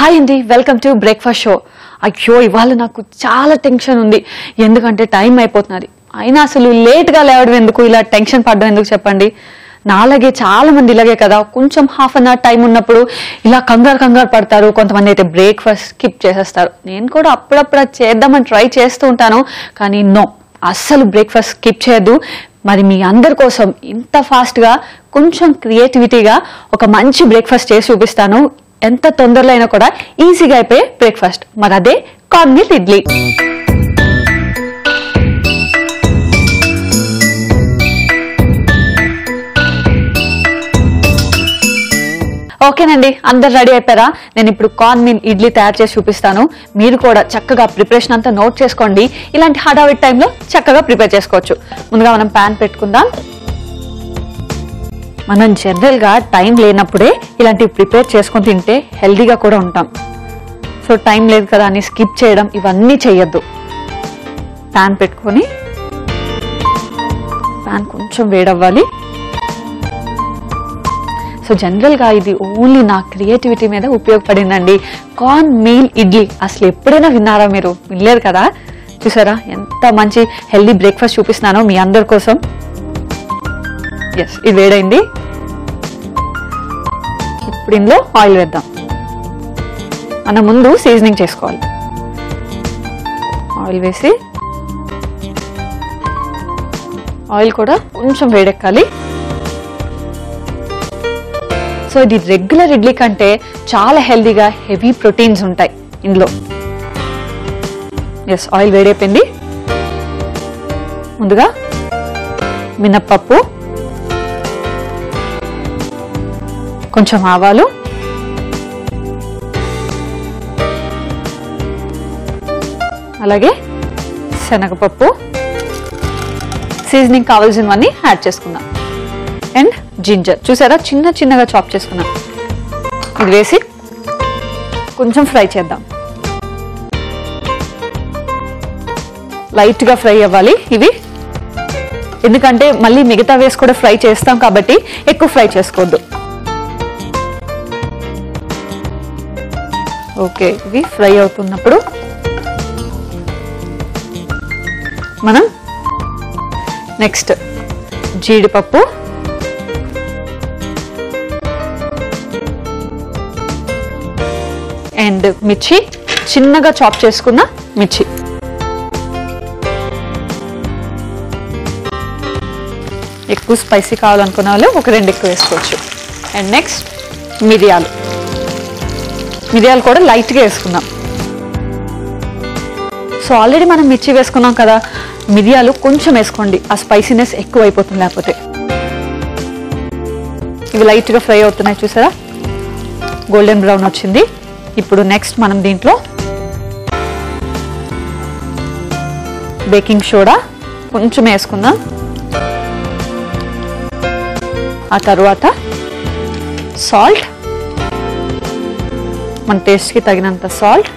Hi అండి, welcome to breakfast show. అయ్యో ఇవాళ నాకు చాలా టెన్షన్ ఉంది, ఎందుకంటే టైం అయిపోతున్నది. అయినా అసలు లేట్గా లేవడం ఎందుకు, ఇలా టెన్షన్ పడడం ఎందుకు చెప్పండి. నాలాగే చాలా మంది ఇలాగే కదా, కొంచెం హాఫ్ అన్ అవర్ టైం ఉన్నప్పుడు ఇలా కంగారు పడతారు. కొంతమంది అయితే బ్రేక్ఫాస్ట్ స్కిప్ చేసేస్తారు. నేను కూడా అప్పుడప్పుడు చేద్దామని ట్రై చేస్తూ ఉంటాను, కానీ నో, అస్సలు బ్రేక్ఫాస్ట్ స్కిప్ చేయొద్దు. మరి మీ అందరి కోసం ఇంత ఫాస్ట్గా కొంచెం క్రియేటివిటీగా ఒక మంచి బ్రేక్ఫాస్ట్ చేసి చూపిస్తాను. ఎంత తొందరలో అయినా కూడా ఈజీగా అయిపోయే బ్రేక్ఫాస్ట్, మరి అదే కార్న్ మీల్ ఇడ్లీ. ఓకేనండి, అందరు రెడీ అయిపోయారా? నేను ఇప్పుడు కార్న్ మీల్ ఇడ్లీ తయారు చేసి చూపిస్తాను. మీరు కూడా చక్కగా ప్రిపరేషన్ అంతా నోట్ చేసుకోండి. ఇలాంటి హడావిడి టైంలో చక్కగా ప్రిపేర్ చేసుకోవచ్చు. ముందుగా మనం ప్యాన్ పెట్టుకుందాం. మనం జనరల్గా టైం లేనప్పుడే ఇలాంటివి ప్రిపేర్ చేసుకొని తింటే హెల్దీగా కూడా ఉంటాం. సో టైం లేదు కదా అని స్కిప్ చేయడం ఇవన్నీ చేయొద్దు. ప్యాన్ పెట్టుకొని ప్యాన్ కొంచెం వేడవ్వాలి. సో జనరల్గా ఇది ఓన్లీ నా క్రియేటివిటీ మీద ఉపయోగపడిందండి. కార్న్ మీల్ ఇడ్లీ అసలు ఎప్పుడైనా విన్నారా మీరు? వినలేదు కదా. చూసారా ఎంత మంచి హెల్దీ బ్రేక్ఫాస్ట్ చూపిస్తున్నానో మీ అందరి కోసం. ఎస్, ఇది వేడైంది. ఇప్పుడు ఇందులో ఆయిల్ వేద్దాం. మనం ముందు సీజనింగ్ చేసుకోవాలి. ఆయిల్ వేసి ఆయిల్ కూడా కొంచెం వేడెక్కాలి. సో ఇది రెగ్యులర్ ఇడ్లీ కంటే చాలా హెల్దీగా హెవీ ప్రోటీన్స్ ఉంటాయి ఇందులో. ఎస్, ఆయిల్ వేడైపోయింది. ముందుగా మినప్పప్పు, కొంచెం ఆవాలు, అలాగే శనగపప్పు, సీజనింగ్ కావాల్సినవన్నీ యాడ్ చేసుకుందాం. అండ్ జింజర్ చూసారా, చిన్నగా చాప్ చేసుకున్నాం. ఇది వేసి కొంచెం ఫ్రై చేద్దాం. లైట్గా ఫ్రై అవ్వాలి ఇవి, ఎందుకంటే మళ్ళీ మిగతా వేసి కూడా ఫ్రై చేస్తాం కాబట్టి ఎక్కువ ఫ్రై చేసుకోవద్దు. ఓకే, ఇవి ఫ్రై అవుతున్నప్పుడు మనం నెక్స్ట్ జీడిపప్పు, అండ్ మిర్చి, చిన్నగా చాప్ చేసుకున్న మిర్చి, ఎక్కువ స్పైసీ కావాలనుకున్న వాళ్ళు ఒక 2 ఎక్కువ వేసుకోవచ్చు. అండ్ నెక్స్ట్ మిరియాలు కూడా లైట్గా వేసుకుందాం. సో ఆల్రెడీ మనం మిర్చి వేసుకున్నాం కదా, మిరియాలు కొంచెం వేసుకోండి, ఆ స్పైసీనెస్ ఎక్కువ అయిపోతుంది లేకపోతే. ఇవి లైట్గా ఫ్రై అవుతున్నాయి చూసారా, గోల్డెన్ బ్రౌన్ వచ్చింది. ఇప్పుడు నెక్స్ట్ మనం దీంట్లో బేకింగ్ సోడా కొంచెం వేసుకుందాం. ఆ తర్వాత సాల్ట్, మన టేస్ట్కి తగినంత సాల్ట్.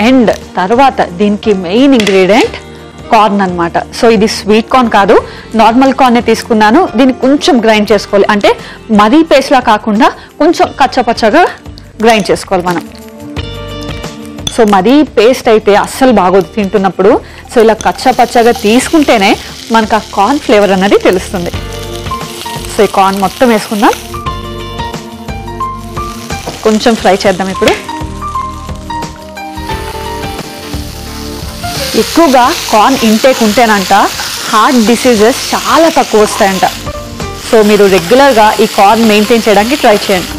అండ్ తర్వాత దీనికి మెయిన్ ఇంగ్రీడియంట్ కార్న్ అన్నమాట. సో ఇది స్వీట్ కార్న్ కాదు, నార్మల్ కార్నే తీసుకున్నాను. దీన్ని కొంచెం గ్రైండ్ చేసుకోవాలి, అంటే మరీ పేస్ట్లా కాకుండా కొంచెం కచ్చపచ్చగా గ్రైండ్ చేసుకోవాలి మనం. సో మరీ పేస్ట్ అయితే అస్సలు బాగోదు తింటున్నప్పుడు. సో ఇలా కచ్చపచ్చగా తీసుకుంటేనే మనకు ఆ కార్న్ ఫ్లేవర్ అన్నది తెలుస్తుంది. సో ఈ కార్న్ మొత్తం వేసుకుందాం, కొంచెం ఫ్రై చేద్దాం. ఇప్పుడు ఎక్కువగా కార్న్ ఇంటేక్ ఉంటేనంట హార్ట్ డిసీజెస్ చాలా తక్కువ వస్తాయంట. సో మీరు రెగ్యులర్గా ఈ కార్న్ మెయింటైన్ చేయడానికి ట్రై చేయండి.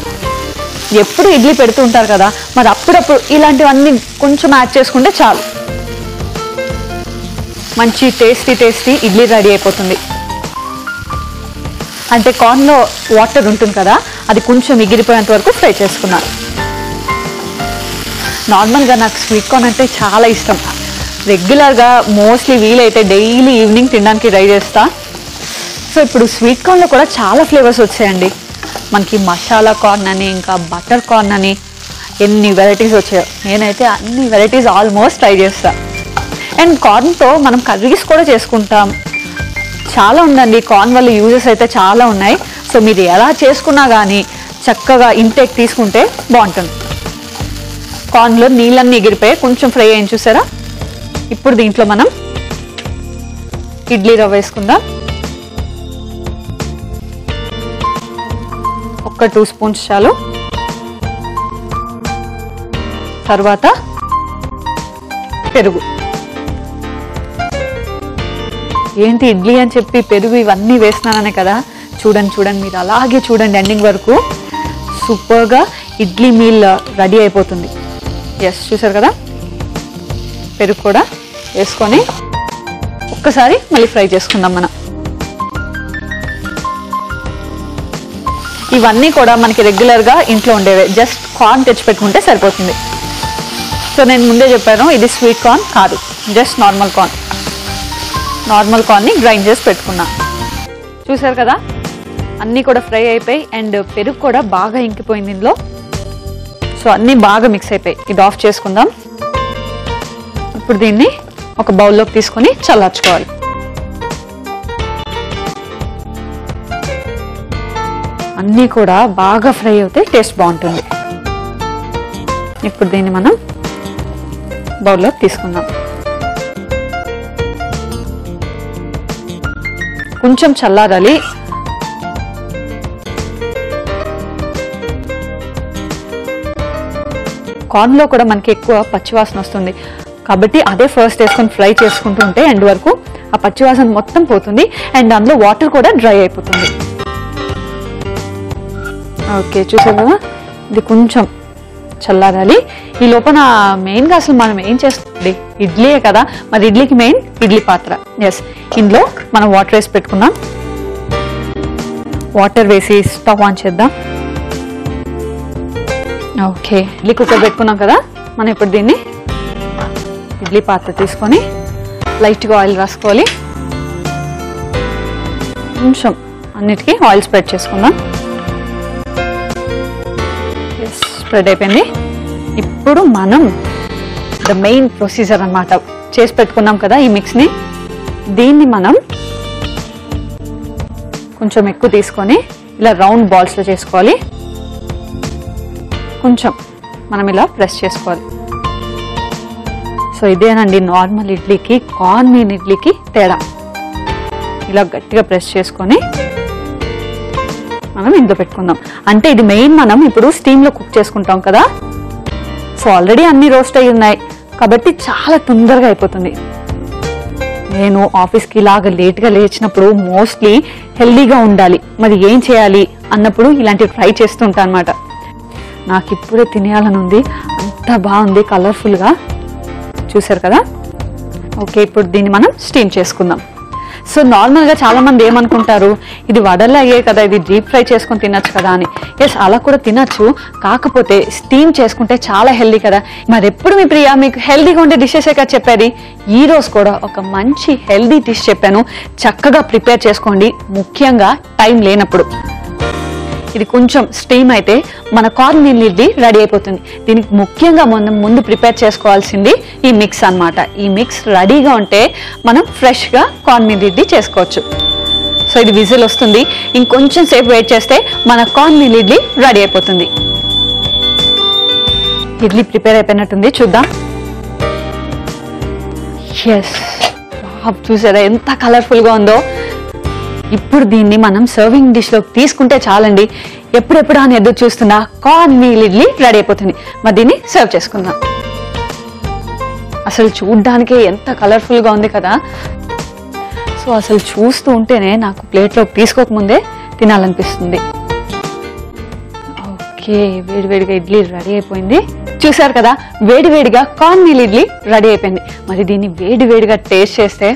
ఎప్పుడు ఇడ్లీ పెడుతూ ఉంటారు కదా, మరి అప్పుడప్పుడు ఇలాంటివన్నీ కొంచెం యాడ్ చేసుకుంటే చాలు, మంచి టేస్టీ ఇడ్లీ రెడీ అయిపోతుంది. అంటే కార్న్లో వాటర్ ఉంటుంది కదా, అది కొంచెం ఎగిరిపోయేంత వరకు ఫ్రై చేసుకున్నాను. నార్మల్గా నాకు స్వీట్ కార్న్ అంటే చాలా ఇష్టం. రెగ్యులర్గా మోస్ట్లీ వీలైతే డైలీ ఈవినింగ్ తినడానికి ట్రై చేస్తా. సో ఇప్పుడు స్వీట్ కార్న్లో కూడా చాలా ఫ్లేవర్స్ వచ్చాయండి. మనకి మసాలా కార్న్ అని, ఇంకా బటర్ కార్న్ అని, ఎన్ని వెరైటీస్ వచ్చాయో. నేనైతే అన్ని వెరైటీస్ ఆల్మోస్ట్ ట్రై చేస్తా. అండ్ కార్న్తో మనం కర్రీస్ కూడా చేసుకుంటాం. చాలా ఉందండి, కార్న్ వల్ల యూజెస్ అయితే చాలా ఉన్నాయి. సో మీరు ఎలా చేసుకున్నా కానీ చక్కగా ఇంటేక్ తీసుకుంటే బాగుంటుంది. కార్న్లో నీళ్ళన్నీ ఎగిరిపోయి కొంచెం ఫ్రై అయ్యి చూసారా. ఇప్పుడు దీంట్లో మనం ఇడ్లీ రవ్వ వేసుకుందాం. ఒక 2 స్పూన్స్ చాలు. తర్వాత పెరుగు. ఏంటి ఇడ్లీ అని చెప్పి పెరుగు ఇవన్నీ వేస్తున్నాననే కదా. చూడండి మీరు అలాగే చూడండి ఎండింగ్ వరకు. సూపర్గా ఇడ్లీ మీల్ రెడీ అయిపోతుంది. ఎస్, చూసారు కదా. పెరుగు కూడా వేసుకొని ఒక్కసారి మళ్ళీ ఫ్రై చేసుకుందాం మనం. ఇవన్నీ కూడా మనకి రెగ్యులర్గా ఇంట్లో ఉండేవే, జస్ట్ కార్న్ తెచ్చిపెట్టుకుంటే సరిపోతుంది. సో నేను ముందే చెప్పాను, ఇది స్వీట్ కార్న్ కాదు, జస్ట్ నార్మల్ కార్న్. నార్మల్ కార్న్ని గ్రైండ్ చేసి పెట్టుకున్నా. చూసారు కదా, అన్నీ కూడా ఫ్రై అయిపోయి అండ్ పెరుగు కూడా బాగా ఇంకిపోయింది ఇందులో. సో అన్నీ బాగా మిక్స్ అయిపోయి ఇది ఆఫ్ చేసుకుందాం. ఇప్పుడు దీన్ని ఒక బౌల్లోకి తీసుకొని చల్లార్చుకోవాలి. అన్నీ కూడా బాగా ఫ్రై అవుతే టేస్ట్ బాగుంటుంది. ఇప్పుడు దీన్ని మనం బౌల్లోకి తీసుకుందాం. కొంచెం చల్లారాలి. కార్న్లో కూడా మనకి ఎక్కువ పచ్చివాసన వస్తుంది కాబట్టి అదే ఫస్ట్ వేసుకొని ఫ్రై చేసుకుంటూ ఉంటే ఎండ్ వరకు ఆ పచ్చివాసన మొత్తం పోతుంది అండ్ అందులో వాటర్ కూడా డ్రై అయిపోతుంది. ఓకే, చూసారు కదా, ఇది కొంచెం చల్లారాలి. ఈ లోపల మెయిన్గా అసలు మనం ఏం చేస్తుంది, ఇడ్లీయే కదా, మరి ఇడ్లీకి మెయిన్ ఇడ్లీ పాత్ర. ఎస్, ఇందులో మనం వాటర్ వేసి పెట్టుకుందాం. వాటర్ వేసి స్టవ్ ఆన్ చేద్దాం. ఓకే, ఇడ్లీ కుక్కర్ పెట్టుకున్నాం కదా, మనం ఇప్పుడు దీన్ని ఇడ్లీ పాత్ర తీసుకొని లైట్గా ఆయిల్ రాసుకోవాలి. కొంచెం అన్నిటికీ ఆయిల్ స్ప్రెడ్ చేసుకుందాం. స్ప్రెడ్ అయిపోయింది. ఇప్పుడు మనం ద మెయిన్ ప్రొసీజర్ అన్నమాట, చేసి పెట్టుకున్నాం కదా ఈ మిక్స్ని, దీన్ని మనం కొంచెం ఎక్కువ తీసుకొని ఇలా రౌండ్ బాల్స్లో చేసుకోవాలి. కొంచెం మనం ఇలా ప్రెస్ చేసుకోవాలి. సో ఇదేనండి నార్మల్ ఇడ్లీకి కార్న్ మీల్ ఇడ్లీకి తేడా. ఇలా గట్టిగా ప్రెస్ చేసుకొని మనం ఇందులో పెట్టుకుందాం. అంటే ఇది మెయిన్ మనం ఇప్పుడు స్టీమ్లో కుక్ చేసుకుంటాం కదా. సో ఆల్రెడీ అన్ని రోస్ట్ అయ్యి ఉన్నాయి కాబట్టి చాలా తొందరగా అయిపోతుంది. నేను ఆఫీస్కి ఇలాగ లేట్గా లేచినప్పుడు మోస్ట్లీ హెల్దీగా ఉండాలి, మరి ఏం చేయాలి అన్నప్పుడు ఇలాంటివి ట్రై చేస్తుంటా అనమాట. నాకు ఇప్పుడే తినేయాలని ఉంది, అంత బాగుంది కలర్ఫుల్గా. చూసారు కదా. ఓకే, ఇప్పుడు దీన్ని మనం స్టీమ్ చేసుకుందాం. సో నార్మల్గా చాలా మంది ఏమనుకుంటారు, ఇది వడలు అయ్యాయి కదా, ఇది డీప్ ఫ్రై చేసుకొని తినచ్చు కదా అని. ఎస్, అలా కూడా తినచ్చు, కాకపోతే స్టీమ్ చేసుకుంటే చాలా హెల్దీ కదా. మరి ఎప్పుడు మీ ప్రియా మీకు హెల్దీగా ఉండే డిషెసే కదా చెప్పేది. ఈ రోజు కూడా ఒక మంచి హెల్దీ డిష్ చెప్పాను, చక్కగా ప్రిపేర్ చేసుకోండి, ముఖ్యంగా టైం లేనప్పుడు. ఇది కొంచెం స్టీమ్ అయితే మన కార్న్ మీల్ ఇడ్లీ రెడీ అయిపోతుంది. దీనికి ముఖ్యంగా మనం ముందు ప్రిపేర్ చేసుకోవాల్సింది ఈ మిక్స్ అన్నమాట. ఈ మిక్స్ రెడీగా ఉంటే మనం ఫ్రెష్గా కార్న్ మీల్ ఇడ్లీ చేసుకోవచ్చు. సో ఇది విజిల్ వస్తుంది, ఇంకొంచెం సేపు వెయిట్ చేస్తే మన కార్న్ మీల్ ఇడ్లీ రెడీ అయిపోతుంది. ఇడ్లీ ప్రిపేర్ అయిపోయినట్టుంది, చూద్దాం. ఎస్, చూసారా ఎంత కలర్ఫుల్గా ఉందో. ఇప్పుడు దీన్ని మనం సర్వింగ్ డిష్లోకి తీసుకుంటే చాలండి. ఎప్పుడెప్పుడు అని ఎదురు చూస్తున్నా కార్న్ మీల్ ఇడ్లీ రెడీ అయిపోతుంది. మరి దీన్ని సర్వ్ చేసుకుందాం. అసలు చూడ్డానికే ఎంత కలర్ఫుల్గా ఉంది కదా. సో అసలు చూస్తూ ఉంటేనే నాకు ప్లేట్లోకి తీసుకోకముందే తినాలనిపిస్తుంది. ఓకే, వేడివేడిగా ఇడ్లీ రెడీ అయిపోయింది. చూసారు కదా, వేడివేడిగా కార్న్ మీల్ ఇడ్లీ రెడీ అయిపోయింది. మరి దీన్ని వేడివేడిగా టేస్ట్ చేస్తే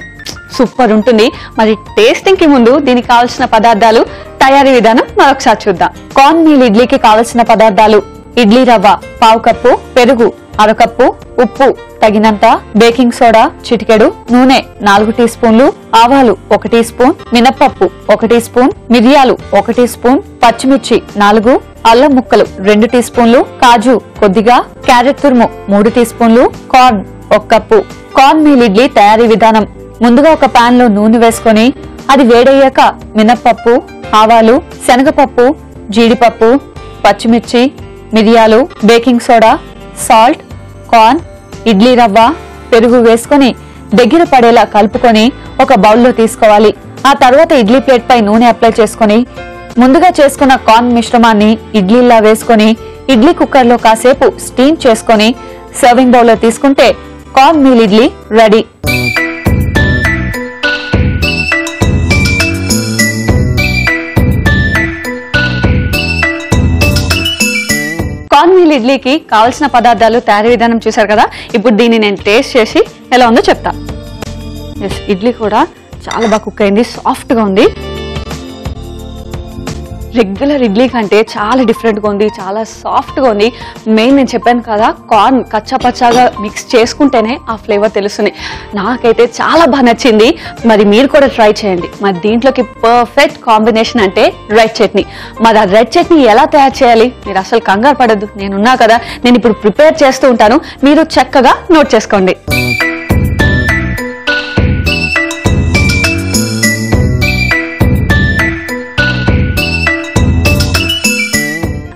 సూపర్ ఉంటుంది. మరి టేస్టింగ్ కి ముందు దీనికి కావాల్సిన పదార్థాలు, తయారీ విధానం మరొకసారి చూద్దాం. కార్న్ మీల్ ఇడ్లీకి కావాల్సిన పదార్థాలు: ఇడ్లీ రవ్వ పావు కప్పు, పెరుగు అర కప్పు, ఉప్పు తగినంత, బేకింగ్ సోడా చిటికెడు, నూనె 4 టీ స్పూన్లు, ఆవాలు 1 టీ స్పూన్, మినప్పప్పు 1 టీ స్పూన్, మిరియాలు 1 టీ స్పూన్, పచ్చిమిర్చి 4, అల్లం ముక్కలు 2 టీ స్పూన్లు, కాజు కొద్దిగా, క్యారెట్ తురుము 3 టీ స్పూన్లు, corn 1 cup. Corn meal idli తయారీ విధానం: ముందుగా ఒక పాన్ లో నూనె వేసుకొని అది వేడయ్యాక మినప్పప్పు, ఆవాలు, శనగపప్పు, జీడిపప్పు, పచ్చిమిర్చి, మిరియాలు, baking soda, salt, corn, idli రవ్వ, పెరుగు వేసుకొని దగ్గర పడేలా కలుపుకొని ఒక బౌల్లో తీసుకోవాలి. ఆ తర్వాత ఇడ్లీ ప్లేట్ పై నూనె అప్లై చేసుకొని ముందుగా చేసుకున్న కార్న్ మిశ్రమాన్ని ఇడ్లీలా వేసుకొని ఇడ్లీ కుక్కర్లో కాసేపు స్టీమ్ చేసుకొని సర్వింగ్ బౌల్లో తీసుకుంటే corn meal idli ready. Corn meal ఇడ్లీకి కావాల్సిన పదార్థాలు తయారీ విధానం చూసారు కదా. ఇప్పుడు దీన్ని నేను టేస్ట్ చేసి ఎలా ఉందో చెప్తా. ఇడ్లీ కూడా చాలా బాగా కుక్ అయింది, సాఫ్ట్ గా ఉంది. రెగ్యులర్ ఇడ్లీ కంటే చాలా డిఫరెంట్ గా ఉంది, చాలా సాఫ్ట్ గా ఉంది. మెయిన్ నేను చెప్పాను కదా, కార్న్ కచ్చా పచ్చాగా మిక్స్ చేసుకుంటేనే ఆ ఫ్లేవర్ తెలుస్తుంది. నాకైతే చాలా బాగా నచ్చింది. మరి మీరు కూడా ట్రై చేయండి. మరి దీంట్లోకి పర్ఫెక్ట్ కాంబినేషన్ అంటే రెడ్ చట్నీ. మరి ఆ రెడ్ చట్నీ ఎలా తయారు చేయాలి? మీరు అసలు కంగారు పడద్దు, నేనున్నా కదా, నేను ఇప్పుడు ప్రిపేర్ చేస్తూ ఉంటాను, మీరు చక్కగా నోట్ చేసుకోండి.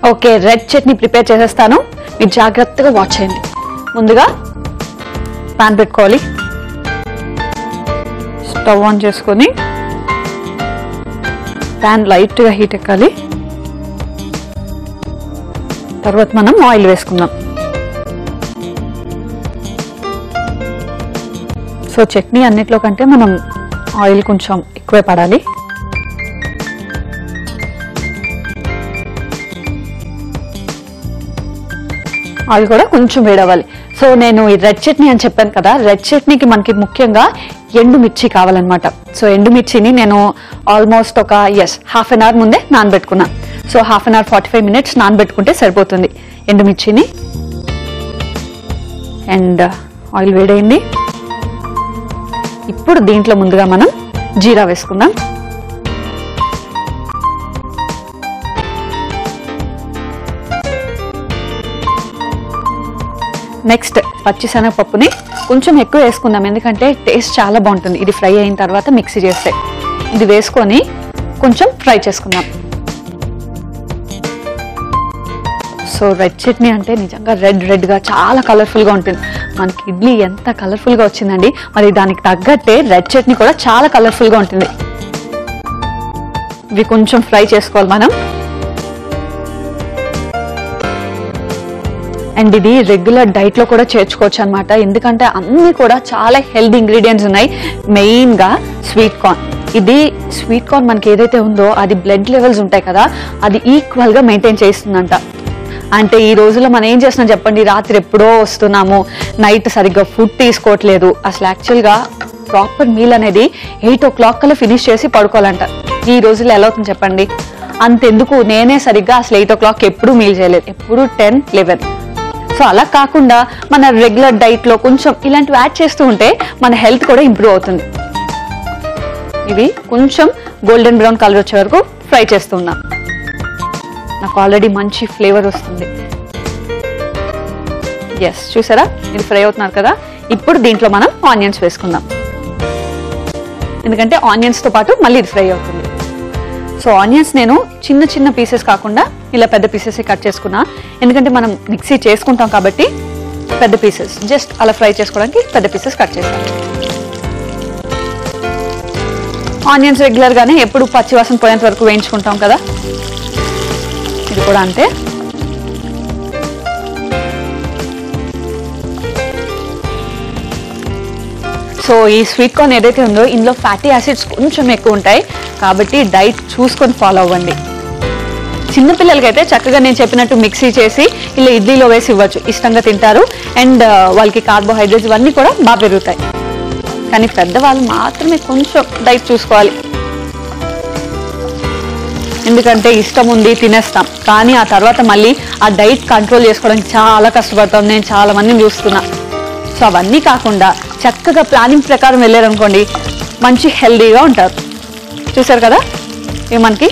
ఓకే, రెడ్ చట్నీ ప్రిపేర్ చేసేస్తాను, మీరు జాగ్రత్తగా వాచ్ చేయండి. ముందుగా పాన్ పెట్టుకోవాలి, స్టవ్ ఆన్ చేసుకొని పాన్ లైట్గా హీట్ ఎక్కాలి. తర్వాత మనం ఆయిల్ వేసుకుందాం. సో చట్నీ అన్నిట్లో కంటే మనం ఆయిల్ కొంచెం ఎక్కువే పడాలి. ఆయిల్ కూడా కొంచెం వేడవ్వాలి. సో నేను ఈ రెడ్ చట్నీ అని చెప్పాను కదా, రెడ్ చట్నీకి మనకి ముఖ్యంగా ఎండుమిర్చి కావాలన్నమాట. సో ఎండుమిర్చిని నేను ఆల్మోస్ట్ ఒక హాఫ్ అన్ అవర్ ముందే నానబెట్టుకున్నాను. So half an hour 45 minutes నానబెట్టుకుంటే సరిపోతుంది ఎండుమిర్చిని. అండ్ ఆయిల్ వేడైంది. ఇప్పుడు దీంట్లో ముందుగా మనం జీరా వేసుకుందాం. నెక్స్ట్ పచ్చిశనగపప్పుని కొంచెం ఎక్కువ వేసుకుందాం, ఎందుకంటే టేస్ట్ చాలా బాగుంటుంది ఇది ఫ్రై అయిన తర్వాత మిక్సీ చేస్తే. ఇది వేసుకొని కొంచెం ఫ్రై చేసుకుందాం. సో రెడ్ చట్నీ అంటే నిజంగా రెడ్గా చాలా కలర్ఫుల్గా ఉంటుంది. మనకి ఇడ్లీ ఎంత కలర్ఫుల్గా వచ్చిందండి, మరి దానికి తగ్గట్టే రెడ్ చట్నీ కూడా చాలా కలర్ఫుల్గా ఉంటుంది. ఇవి కొంచెం ఫ్రై చేసుకోవాలి మనం. అండ్ ఇది రెగ్యులర్ డైట్ లో కూడా చేర్చుకోవచ్చు అనమాట, ఎందుకంటే అన్ని కూడా చాలా హెల్దీ ఇంగ్రీడియంట్స్ ఉన్నాయి. మెయిన్ గా స్వీట్ కార్న్. ఇది స్వీట్ కార్న్ మనకి ఏదైతే ఉందో అది బ్లడ్ లెవెల్స్ ఉంటాయి కదా, అది ఈక్వల్ గా మెయింటైన్ చేస్తుందంట. అంటే ఈ రోజుల్లో మనం ఏం చేస్తున్నాం చెప్పండి, రాత్రి ఎప్పుడో వస్తున్నాము, నైట్ సరిగ్గా ఫుడ్ తీసుకోవట్లేదు. అసలు యాక్చువల్గా ప్రాపర్ మీల్ అనేది 8 o'clock కల్లా ఫినిష్ చేసి పడుకోవాలంట. ఈ రోజుల్లో ఎలా అవుతుంది చెప్పండి? అంతెందుకు, నేనే సరిగ్గా అసలు 8 o'clock ఎప్పుడు మీల్ చేయలేదు, ఎప్పుడు 10, 11. సో అలా కాకుండా మన రెగ్యులర్ డైట్ లో కొంచెం ఇలాంటివి యాడ్ చేస్తూ ఉంటే మన హెల్త్ కూడా ఇంప్రూవ్ అవుతుంది. ఇవి కొంచెం గోల్డెన్ బ్రౌన్ కలర్ వచ్చే వరకు ఫ్రై చేస్తున్నా. నాకు ఆల్రెడీ మంచి ఫ్లేవర్ వస్తుంది. చూసారా, ఇది ఫ్రై అవుతున్నారు కదా. ఇప్పుడు దీంట్లో మనం ఆనియన్స్ వేసుకుందాం, ఎందుకంటే ఆనియన్స్ తో పాటు మళ్ళీ ఇది ఫ్రై అవుతుంది. సో ఆనియన్స్ నేను చిన్న చిన్న పీసెస్ కాకుండా ఇలా పెద్ద పీసెస్ కట్ చేసుకున్నా, ఎందుకంటే మనం మిక్సీ చేసుకుంటాం కాబట్టి పెద్ద పీసెస్ జస్ట్ అలా ఫ్రై చేసుకోవడానికి పెద్ద పీసెస్ కట్ చేస్తాం. ఆనియన్స్ రెగ్యులర్ గానే ఎప్పుడు పచ్చివాసన పోయేంత వరకు వేయించుకుంటాం కదా, ఇది కూడా అంతే. సో ఈ స్వీట్ కార్న్ ఏదైతే ఉందో ఇందులో ఫ్యాటీ యాసిడ్స్ కొంచెం ఎక్కువ ఉంటాయి, కాబట్టి డైట్ చూసుకొని ఫాలో అవ్వండి. చిన్నపిల్లలకి అయితే చక్కగా నేను చెప్పినట్టు మిక్సీ చేసి ఇలా ఇడ్లీలో వేసి ఇవ్వచ్చు, ఇష్టంగా తింటారు. అండ్ వాళ్ళకి కార్బోహైడ్రేట్స్ ఇవన్నీ కూడా బాగా పెరుగుతాయి. కానీ పెద్దవాళ్ళు మాత్రమే కొంచెం డైట్ చూసుకోవాలి, ఎందుకంటే ఇష్టం ఉంది తినేస్తాం, కానీ ఆ తర్వాత మళ్ళీ ఆ డైట్ కంట్రోల్ చేసుకోవడానికి చాలా కష్టపడతాం. నేను చాలా మందిని చూస్తున్నా. సో అవన్నీ కాకుండా చక్కగా ప్లానింగ్ ప్రకారం వెళ్ళారనుకోండి, మంచి హెల్దీగా ఉంటారు. చూసారు కదా, ఇవి మనకి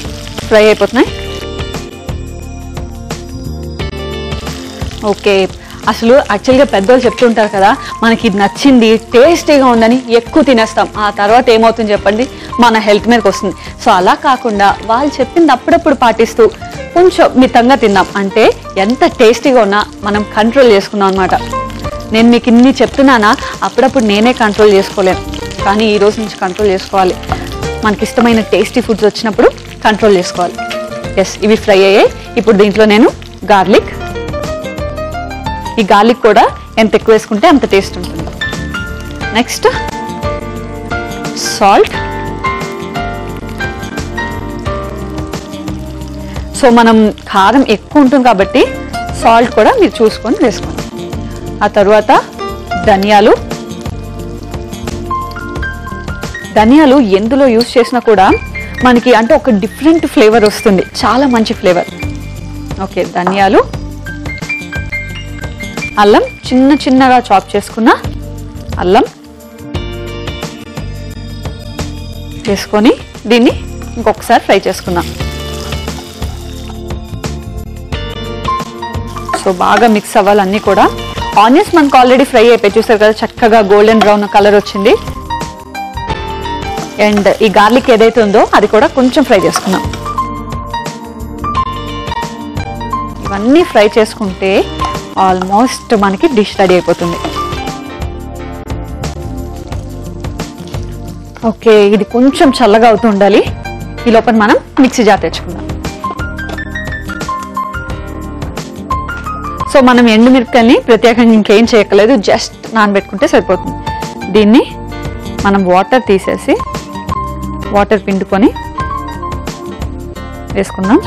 ఫ్రై అయిపోతున్నాయి. ఓకే, అసలు యాక్చువల్గా పెద్దవాళ్ళు చెప్తుంటారు కదా, మనకి ఇది నచ్చింది టేస్టీగా ఉందని ఎక్కువ తినేస్తాం, ఆ తర్వాత ఏమవుతుంది చెప్పండి, మన హెల్త్ మీదకి వస్తుంది. సో అలా కాకుండా వాళ్ళు చెప్పింది అప్పుడప్పుడు పాటిస్తూ కొంచెం మితంగా తిన్నాం అంటే ఎంత టేస్టీగా ఉన్నా మనం కంట్రోల్ చేసుకున్నాం అనమాట. నేను మీకు ఇన్ని చెప్తున్నానా, అప్పుడప్పుడు నేనే కంట్రోల్ చేసుకోలేను, కానీ ఈ రోజు నుంచి కంట్రోల్ చేసుకోవాలి. మనకి ఇష్టమైన టేస్టీ ఫుడ్స్ వచ్చినప్పుడు కంట్రోల్ చేసుకోవాలి. ఎస్, ఇవి ఫ్రై అయ్యాయి. ఇప్పుడు దీంట్లో నేను గార్లిక్, ఈ గార్లిక్ కూడా ఎంత ఎక్కువ వేసుకుంటే అంత టేస్ట్ ఉంటుంది. Next salt. సో మనం కారం ఎక్కువ ఉంటుంది కాబట్టి సాల్ట్ కూడా మీరు చూసుకొని వేసుకోండి. ఆ తర్వాత ధనియాలు. ధనియాలు ఎందులో యూజ్ చేసినా కూడా మనకి అంటే ఒక డిఫరెంట్ ఫ్లేవర్ వస్తుంది, చాలా మంచి ఫ్లేవర్. ఓకే, ధనియాలు. అల్లం, చిన్న చిన్నగా చాప్ చేసుకున్న అల్లం వేసుకొని దీన్ని ఇంకొకసారి ఫ్రై చేసుకుందాం. సో బాగా మిక్స్ అవ్వాలి అన్నీ కూడా. ఆనియన్స్ మనకు ఆల్రెడీ ఫ్రై అయిపోయి చూస్తారు కదా, చక్కగా గోల్డెన్ బ్రౌన్ కలర్ వచ్చింది. అండ్ ఈ గార్లిక్ ఏదైతే ఉందో అది కూడా కొంచెం ఫ్రై చేసుకుందాం. ఇవన్నీ ఫ్రై చేసుకుంటే ఆల్మోస్ట్ మనకి డిష్ రెడీ అయిపోతుంది. ఓకే, ఇది కొంచెం చల్లగా అవుతూ ఉండాలి. ఈ లోపల మనం మిక్సీ జార్ తెచ్చుకుందాం. సో మనం ఎండుమిరపకాయల్ని ప్రత్యేకంగా ఇంకేం చేయక్కలేదు, జస్ట్ నానబెట్టుకుంటే సరిపోతుంది. దీన్ని మనం వాటర్ తీసేసి వాటర్ పిండుకొని వేసుకుందాం.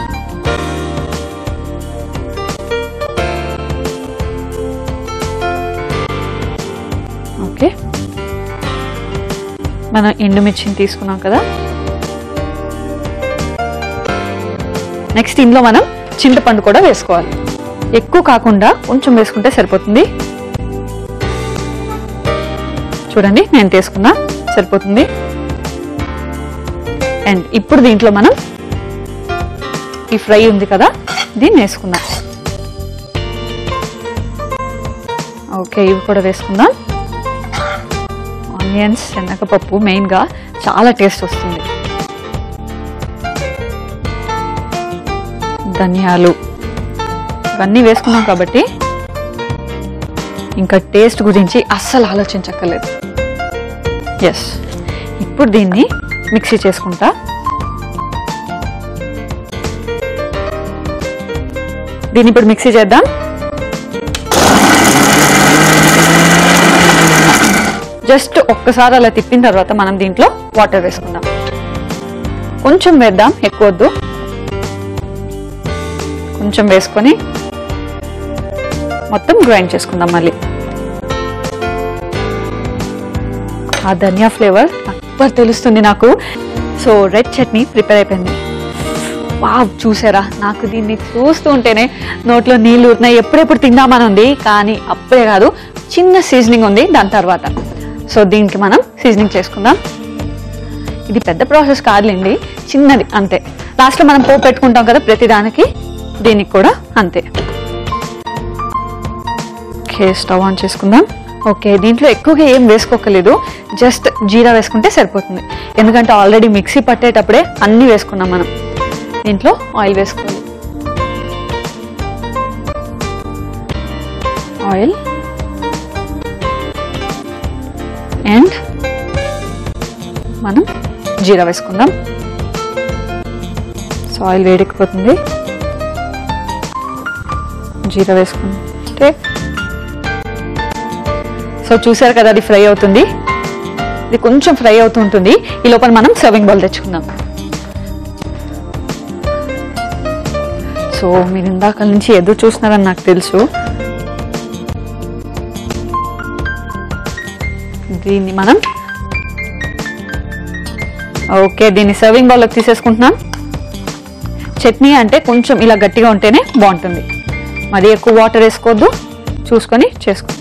ఓకే, మనం ఎండుమిర్చిని తీసుకున్నాం కదా. నెక్స్ట్ ఇందులో మనం చింతపండు కూడా వేసుకోవాలి. ఎక్కువ కాకుండా కొంచెం వేసుకుంటే సరిపోతుంది. చూడండి, నేను తీసుకున్నా, సరిపోతుంది. అండ్ ఇప్పుడు దీంట్లో మనం ఈ ఫ్రై ఉంది కదా, దీన్ని వేసుకుందాం. ఓకే, ఇవి కూడా వేసుకుందాం. ఆనియన్స్, శనగపప్పు మెయిన్గా చాలా టేస్ట్ వస్తుంది. ధనియాలు ఇవన్నీ వేసుకున్నాం కాబట్టి ఇంకా టేస్ట్ గురించి అస్సలు ఆలోచించక్కర్లేదు. ఎస్, ఇప్పుడు దీన్ని మిక్సీ చేసుకుంటా. దీన్ని ఇప్పుడు మిక్సీ చేద్దాం. జస్ట్ ఒక్కసారి అలా తిప్పిన తర్వాత మనం దీంట్లో వాటర్ వేసుకుందాం. కొంచెం వేద్దాం, ఎక్కువ వద్దు. కొంచెం వేసుకొని మొత్తం గ్రైండ్ చేసుకుందాం. మళ్ళీ ఆ ధనియా ఫ్లేవర్ అక్బర్ తెలుస్తుంది నాకు. సో రెడ్ చట్నీ ప్రిపేర్ అయిపోయింది. వావ్, చూసారా, నాకు దీన్ని చూస్తూ ఉంటేనే నోట్లో నీళ్ళు ఊరుతున్నాయి. ఎప్పుడెప్పుడు తిందామని ఉంది, కానీ అప్పుడే కాదు, చిన్న సీజనింగ్ ఉంది దాని తర్వాత. సో దీనికి మనం సీజనింగ్ చేసుకుందాం. ఇది పెద్ద ప్రాసెస్ కాదులేండి, చిన్నది అంతే. లాస్ట్లో మనం పోపు పెట్టుకుంటాం కదా ప్రతిదానికి, దీనికి కూడా అంతే. ఓకే, స్టవ్ ఆన్ చేసుకుందాం. ఓకే, దీంట్లో ఎక్కువగా ఏం వేసుకోకలేదు, జస్ట్ జీరా వేసుకుంటే సరిపోతుంది. ఎందుకంటే ఆల్రెడీ మిక్సీ పట్టేటప్పుడే అన్నీ వేసుకున్నాం మనం. దీంట్లో ఆయిల్ వేసుకోవాలి. ఆయిల్ అండ్ మనం జీరా వేసుకుందాం. So oil వేడెక్కిపోతుంది. జీరా వేసుకుంటే సో చూసారు కదా, అది ఫ్రై అవుతుంది. ఇది కొంచెం ఫ్రై అవుతూ ఉంటుంది. ఈ లోపల మనం సర్వింగ్ బౌల్ తెచ్చుకుందాం. సో మీరు ఇందాక నుంచి ఎదురు చూస్తున్నారని నాకు తెలుసు. దీన్ని మనం ఓకే, దీన్ని సర్వింగ్ బౌల్లోకి తీసేసుకుంటున్నాం. చట్నీ అంటే కొంచెం ఇలా గట్టిగా ఉంటేనే బాగుంటుంది, మరి ఎక్కువ వాటర్ వేసుకోవద్దు, చూసుకొని చేసుకో.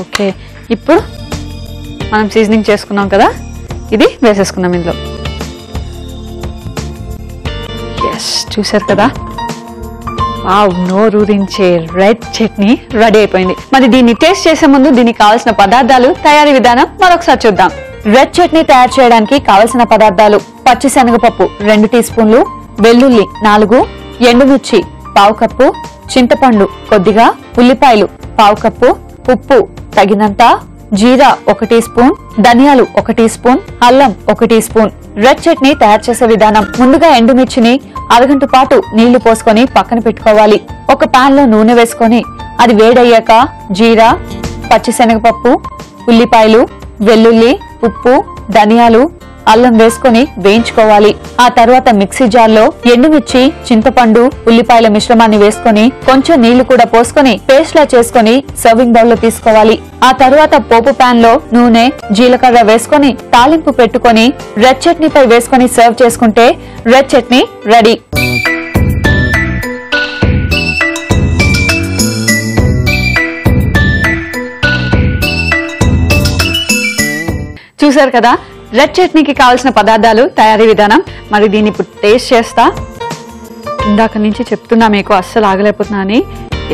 ఓకే, ఇప్పుడు మనం సీజనింగ్ చేసుకున్నాం కదా, ఇది వేసేసుకున్నాం ఇందులో. ఎస్, చూసారు కదా, వావ్, నోరూరించే రెడ్ చట్నీ రెడీ అయిపోయింది. మరి దీన్ని టేస్ట్ చేసే ముందు దీనికి కావాల్సిన పదార్థాలు, తయారీ విధానం మరొకసారి చూద్దాం. రెడ్ చట్నీ తయారు చేయడానికి కావలసిన పదార్థాలు: పచ్చిశనగపప్పు 2 టీ స్పూన్లు, వెల్లుల్లి 4, ఎండుమిర్చి పావు కప్పు, చింతపండు కొద్దిగా, ఉల్లిపాయలు పావు కప్పు, ఉప్పు తగినంత, జీరా 1 టీ స్పూన్, ధనియాలు 1 టీ స్పూన్, అల్లం 1 టీ స్పూన్. రెడ్ చట్నీ తయారు చేసే విధానం: ముందుగా ఎండుమిర్చిని అరగంట పాటు నీళ్లు పోసుకొని పక్కన పెట్టుకోవాలి. ఒక పాన్ లో నూనె వేసుకొని అది వేడయ్యాక జీరా, పచ్చిశనగపప్పు, ఉల్లిపాయలు, వెల్లుల్లి, ఉప్పు, ధనియాలు, అల్లం వేసుకొని వేయించుకోవాలి. ఆ తర్వాత మిక్సీ జార్లో ఎండుమిర్చి, చింతపండు, ఉల్లిపాయల మిశ్రమాన్ని వేసుకొని కొంచెం నీళ్లు కూడా పోసుకొని పేస్ట్ లా చేసుకొని సర్వింగ్ బౌల్ లో తీసుకోవాలి. ఆ తర్వాత పోపు పాన్ లో నూనె, జీలకర్ర వేసుకొని తాలింపు పెట్టుకొని రెడ్ చట్నీపై వేసుకొని సర్వ్ చేసుకుంటే రెడ్ చట్నీ రెడీ. చూసారు కదా రెడ్ చట్నీకి కావాల్సిన పదార్థాలు, తయారీ విధానం. మరి దీన్ని ఇప్పుడు టేస్ట్ చేస్తా. ఇందాక నుంచి చెప్తున్నా మీకు అస్సలు ఆగలేకపోతున్నా అని.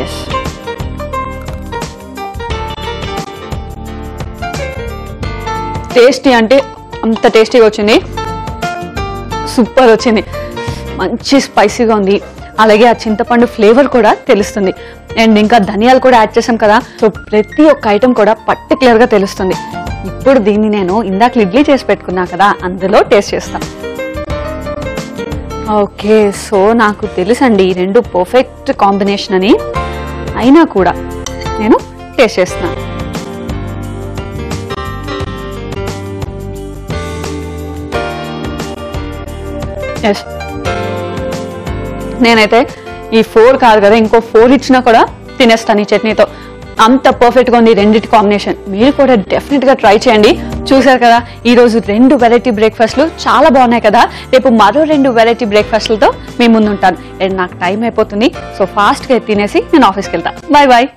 ఎస్, టేస్టీ అంటే అంత టేస్టీగా వచ్చింది. సూపర్ వచ్చింది. మంచి స్పైసీగా ఉంది. అలాగే ఆ చింతపండు ఫ్లేవర్ కూడా తెలుస్తుంది. అండ్ ఇంకా ధనియాలు కూడా యాడ్ చేసాం కదా, సో ప్రతి ఒక్క ఐటమ్ కూడా పర్టికులర్ గా తెలుస్తుంది. ఇప్పుడు దీన్ని నేను ఇందాక ఇడ్లీ చేసి పెట్టుకున్నా కదా, అందులో టేస్ట్ చేస్తాను. ఓకే, సో నాకు తెలుసండి ఈ రెండు పర్ఫెక్ట్ కాంబినేషన్ అని. అయినా కూడా నేను టేస్ట్ చేస్తున్నాను. ఎస్, నేనైతే ఈ 4 కాదు కదా, ఇంకో 4 ఇచ్చినా కూడా తినేస్తాను ఈ చట్నీతో. అంత పర్ఫెక్ట్ గా ఉంది రెండింటి కాంబినేషన్. మీరు కూడా డెఫినెట్ గా ట్రై చేయండి. చూసారు కదా, ఈ రోజు 2 వెరైటీ బ్రేక్ఫాస్ట్లు చాలా బాగున్నాయి కదా. రేపు మరో 2 వెరైటీ బ్రేక్ఫాస్ట్లతో మీ ముందు ఉంటాను. అండ్ నాకు టైం అయిపోతుంది, సో ఫాస్ట్ గా తినేసి నేను ఆఫీస్కి వెళ్తాను. Bye bye.